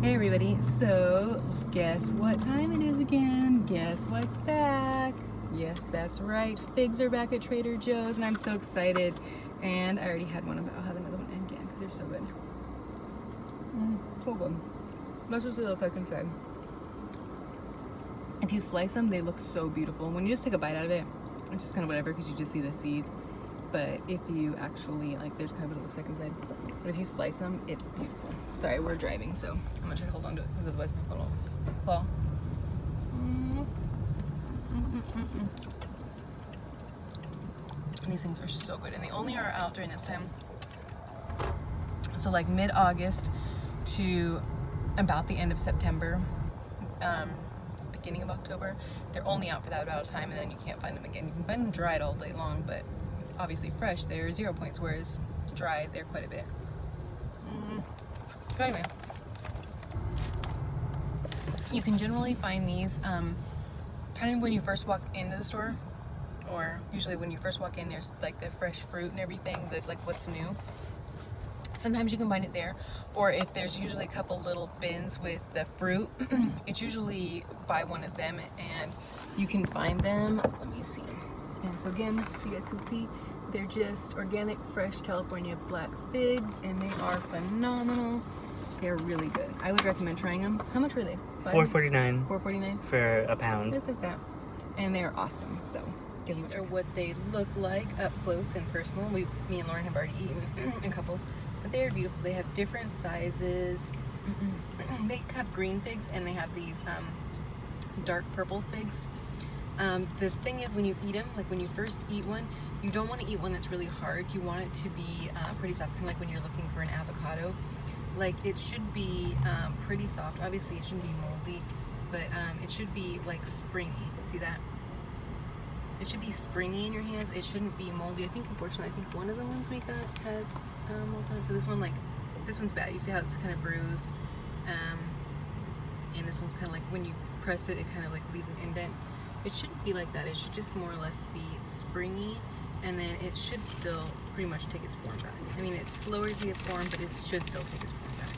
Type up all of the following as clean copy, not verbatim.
Hey everybody, so guess what time it is again? Guess what's back? Yes, that's right, figs are back at Trader Joe's and I'm so excited. And I already had one, but I'll have another one again because they're so good. So good. That's what they look like inside. If you slice them, they look so beautiful. When you just take a bite out of it, it's just kind of whatever because you just see the seeds. But if you actually, like, there's kind of what it looks like inside. But if you slice them, it's beautiful. Sorry, we're driving, so I'm gonna try to hold on to it because otherwise my phone will fall. And these things are so good, and they only are out during this time. So like mid-August to about the end of September, beginning of October, they're only out for that amount of time, and then you can't find them again. You can find them dried all day long, but obviously fresh, they're 0 points, whereas dried, they're quite a bit. So anyway, you can generally find these kind of when you first walk into the store, or usually when you first walk in, there's like the fresh fruit and everything, like what's new. Sometimes you can find it there, or if there's usually a couple little bins with the fruit, it's usually by one of them, and you can find them. Let me see. And so again, so you guys can see, they're just organic, fresh California black figs, and they are phenomenal. They're really good. I would recommend trying them. How much were they? $4.49. $4.49 for a pound. Look at that. And they're awesome. So give them a try. What they look like up close and personal. Me and Lauren have already eaten a couple, but they are beautiful. They have different sizes. They have green figs, and they have these dark purple figs. The thing is, when you eat them, like when you first eat one, you don't want to eat one that's really hard. You want it to be pretty soft, kind of like when you're looking for an avocado. Like it should be pretty soft. Obviously, it shouldn't be moldy, but it should be like springy. See that? It should be springy in your hands. It shouldn't be moldy. Unfortunately, I think one of the ones we got has mold on it. So this one's bad. You see how it's kind of bruised, and this one's kind of like when you press it, it kind of like leaves an indent. It shouldn't be like that. It should just more or less be springy, and then it should still pretty much take its form back. I mean, it's slower to take its form, but it should still take its form back.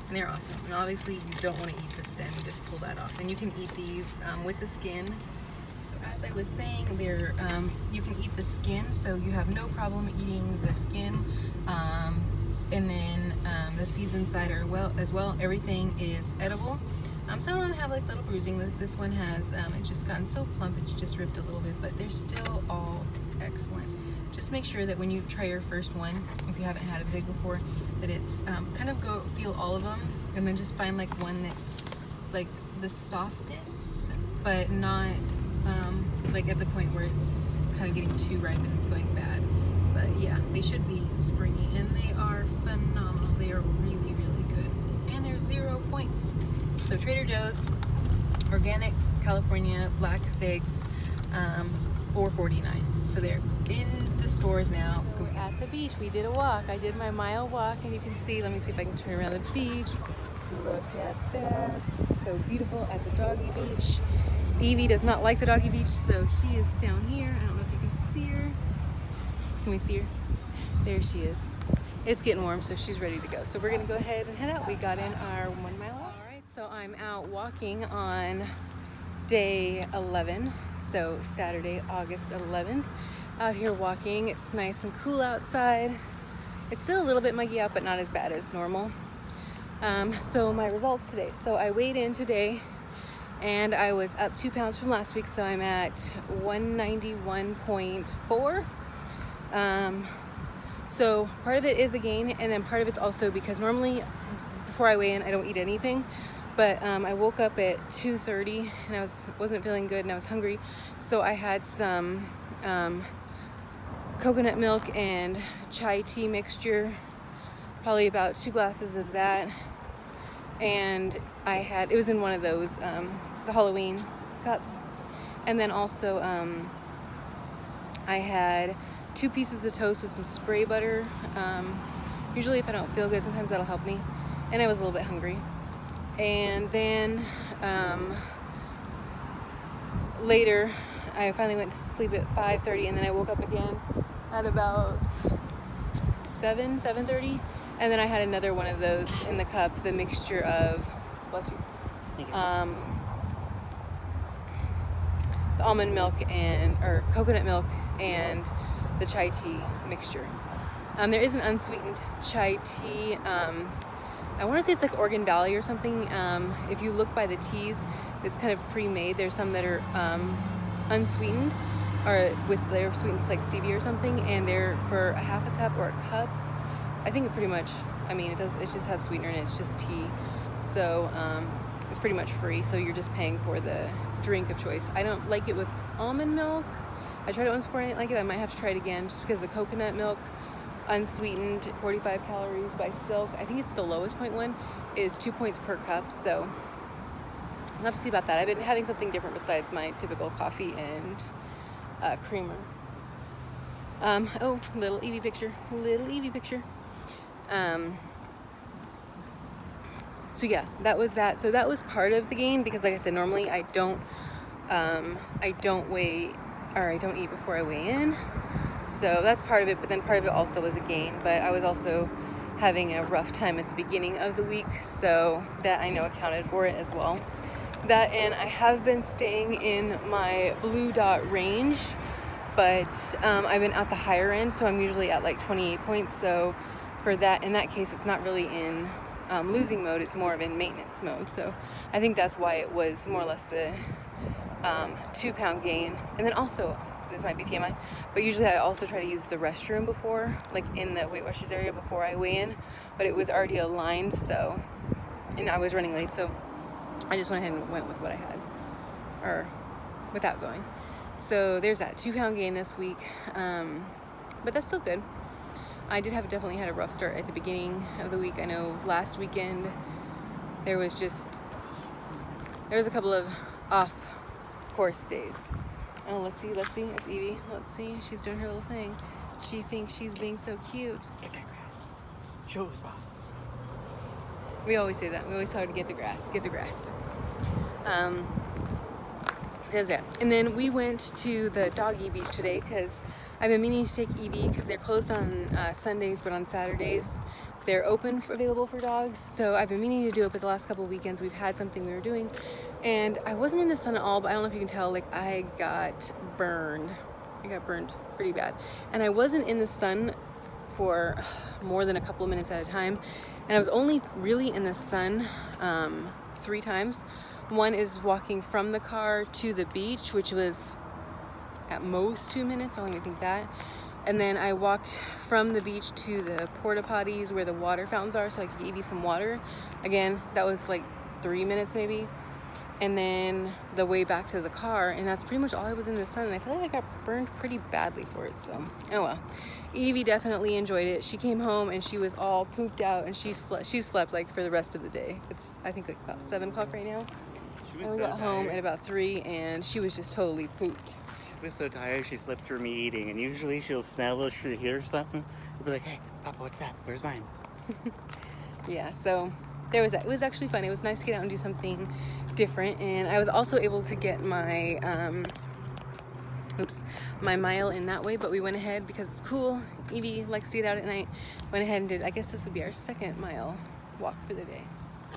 And they're awesome. And obviously, you don't want to eat the stem. You just pull that off. And you can eat these with the skin. So as I was saying, they're you can eat the skin, so you have no problem eating the skin. And then the seeds inside are as well. Everything is edible. Some of them have like little bruising. This one has, it's just gotten so plump, it's just ripped a little bit, but they're still all excellent. Just make sure that when you try your first one, if you haven't had a fig before, that it's kind of go feel all of them, and then just find like one that's like the softest, but not like at the point where it's kind of getting too ripe and it's going bad. But yeah, they should be springy, and they are phenomenal. They are really, really good, and they're 0 points. So Trader Joe's organic California black figs, $4.49. So they're in the stores now. We're at the beach. We did a walk. I did my mile walk, and you can see. Let me see if I can turn around the beach. Look at that. So beautiful at the doggy beach. Evie does not like the doggy beach, so she is down here. I don't know if you can see her. Can we see her? There she is. It's getting warm, so she's ready to go. So we're gonna go ahead and head out. We got in our 1 mile walk. All right, so I'm out walking on day 11. So Saturday, August 11th. Out here walking. It's nice and cool outside. It's still a little bit muggy out, but not as bad as normal. So my results today. So I weighed in today, and I was up 2 pounds from last week. So I'm at 191.4. So part of it is a gain, and then part of it's also because normally before I weigh in, I don't eat anything. But I woke up at 2:30 and I wasn't feeling good, and I was hungry. So I had some coconut milk and chai tea mixture, probably about 2 glasses of that. And it was in one of those, the Halloween cups. And then also I had 2 pieces of toast with some spray butter. Usually if I don't feel good, sometimes that'll help me. And I was a little bit hungry. And then later, I finally went to sleep at 5:30, and then I woke up again at about 7:30, and then I had another one of those in the cup, the mixture of bless you. Thank you. The almond milk or coconut milk and the chai tea mixture. There is an unsweetened chai tea. I want to say it's like Oregon Valley or something. If you look by the teas, it's kind of pre-made. There's some that are unsweetened, or they're sweetened with like stevia or something, and they're for a half a cup or a cup. I think it pretty much. I mean, it just has sweetener and it's just tea, so it's pretty much free. So you're just paying for the drink of choice. I don't like it with almond milk. I tried it once before and I didn't like it. I might have to try it again just because the coconut milk, unsweetened, 45 calories by Silk. I think it's the lowest point one, is 2 points per cup. So I'll have to see about that. I've been having something different besides my typical coffee and creamer. Oh, little Evie picture. So yeah, that was that. So that was part of the gain because, like I said, normally I don't eat before I weigh in. So that's part of it, but then part of it also was a gain. But I was also having a rough time at the beginning of the week, so that I know accounted for it as well. That, and I have been staying in my blue dot range, but I've been at the higher end, so I'm usually at like 28 points. So for that, in that case, it's not really in losing mode, it's more of in maintenance mode. So I think that's why it was more or less the 2 pound gain. And then also, this might be TMI, but usually I also try to use the restroom before, like in the Weight Watchers area before I weigh in, but it was already aligned, so, and I was running late, so I just went ahead and went with what I had, or without going. So there's that 2 pound gain this week, but that's still good. I definitely had a rough start at the beginning of the week. I know last weekend there was a couple of off course days. Oh, let's see, it's Evie. Let's see, she's doing her little thing. She thinks she's being so cute. Get that grass. Show us, boss. We always say that. We always tell her to get the grass. Says that. And then we went to the doggy beach today because I've been meaning to take Evie because they're closed on Sundays, but on Saturdays they're available for dogs. So I've been meaning to do it, but the last couple of weekends we've had something we were doing, and I wasn't in the sun at all. But I don't know if you can tell, like I got burned pretty bad, and I wasn't in the sun for more than a couple of minutes at a time, and I was only really in the sun 3 times. One is walking from the car to the beach, which was at most 2 minutes. I don't even think that. And then I walked from the beach to the porta potties where the water fountains are, so I could give you some water. Again, that was like 3 minutes maybe. And then the way back to the car, and that's pretty much all I was in the sun. And I feel like I got burned pretty badly for it, so oh well. Evie definitely enjoyed it. She came home and she was all pooped out, and she slept like for the rest of the day. It's I think like about 7 o'clock right now. She was I so got home tired. at about 3, and she was just totally pooped. She was so tired she slept through me eating, and usually she'll smell or she'll hear something. She'll be like, "Hey, Papa, what's that? Where's mine?" Yeah, so there was that. It was actually fun. It was nice to get out and do something different, and I was also able to get my my mile in that way, but we went ahead because it's cool. Evie likes to get out at night. Went ahead and did, I guess this would be our 2nd mile walk for the day.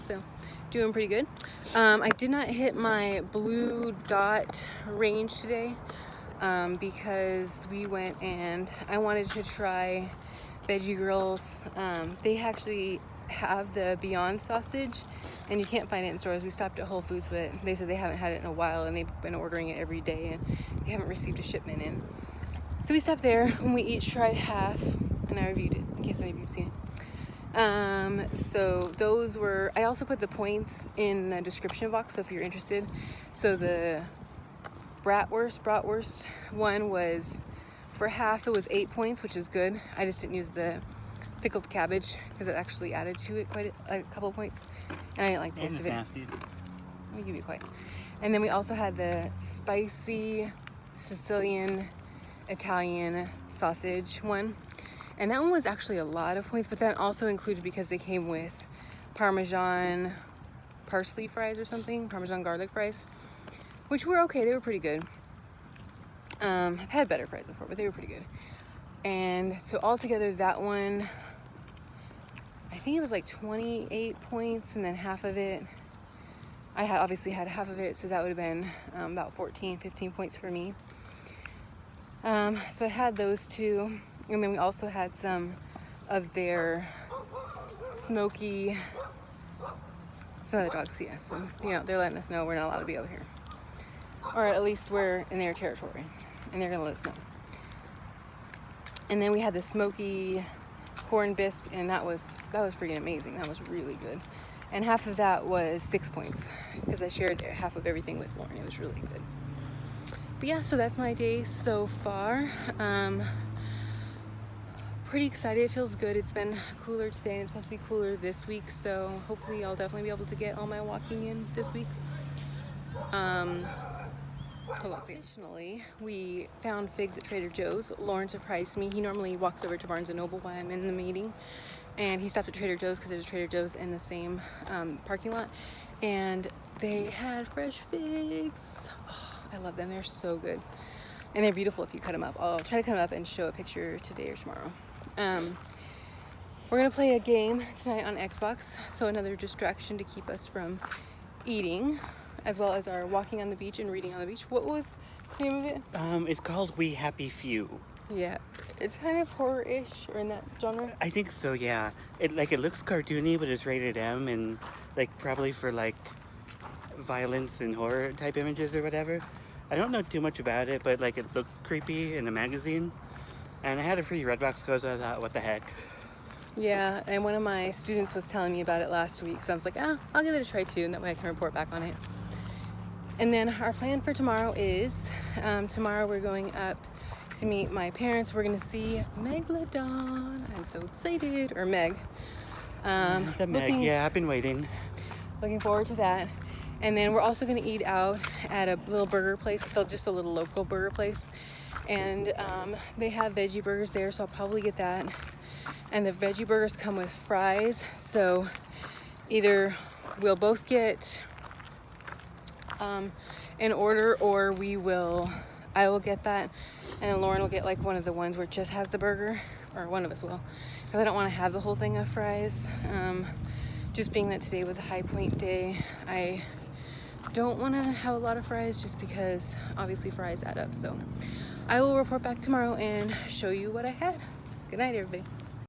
So doing pretty good. I did not hit my blue dot range today because we went and I wanted to try Veggie Girls. They actually have the Beyond sausage, and you can't find it in stores. We stopped at Whole Foods, but they said they haven't had it in a while, and they've been ordering it every day, and they haven't received a shipment in. So we stopped there, and we each tried half, and I reviewed it in case any of you have seen it. So those were, I also put the points in the description box, so if you're interested. So the bratwurst one was, for half it was 8 points, which is good. I just didn't use the pickled cabbage because it actually added to it quite a couple of points, and I didn't like the taste of it. Nasty. Let me give you quiet. And then we also had the spicy Sicilian Italian sausage one, and that one was actually a lot of points, but that also included because they came with Parmesan parsley fries or something, Parmesan garlic fries, which were okay. They were pretty good. I've had better fries before, but they were pretty good. And so altogether, that one, I think it was like 28 points, and then half of it I had obviously had half of it, so that would have been about 14, 15 points for me. So I had those two, and then we also had some of their smoky, some of the dogs see us, so they're letting us know we're not allowed to be over here, or at least we're in their territory, and they're gonna let us know. And then we had the smoky corn bisque, and that was freaking amazing. That was really good. And half of that was 6 points because I shared half of everything with Lauren. It was really good. But yeah, so that's my day so far. Pretty excited. It feels good. It's been cooler today, and it's supposed to be cooler this week, so hopefully I'll definitely be able to get all my walking in this week. Additionally, we found figs at Trader Joe's. Lauren surprised me. He normally walks over to Barnes & Noble while I'm in the meeting, and he stopped at Trader Joe's because there's a Trader Joe's in the same parking lot, and they had fresh figs. Oh, I love them. They're so good, and they're beautiful if you cut them up. I'll try to cut them up and show a picture today or tomorrow. We're gonna play a game tonight on Xbox, so another distraction to keep us from eating, as well as our walking on the beach and reading on the beach. What was the name of it? It's called We Happy Few. Yeah, it's kind of horror-ish, or in that genre. I think so, yeah. It looks cartoony, but it's rated M, and probably for violence and horror type images or whatever. I don't know too much about it, but it looked creepy in a magazine, and I had a free Redbox code, so I thought, what the heck. Yeah, and one of my students was telling me about it last week, so I was like, I'll give it a try too, and that way I can report back on it. And then our plan for tomorrow is, tomorrow we're going up to meet my parents. We're gonna see Megalodon. I'm so excited, or Meg. The Meg, yeah, I've been waiting. Looking forward to that. And then we're also gonna eat out at a little burger place. It's just a little local burger place. And they have veggie burgers there, so I'll probably get that. And the veggie burgers come with fries, so either we'll both get an order, or I will get that, and then Lauren will get one of the ones where it just has the burger, or one of us will, because I don't want to have the whole thing of fries. Just being that today was a high point day, I don't want to have a lot of fries, just because obviously fries add up. So I will report back tomorrow and show you what I had. Good night, everybody.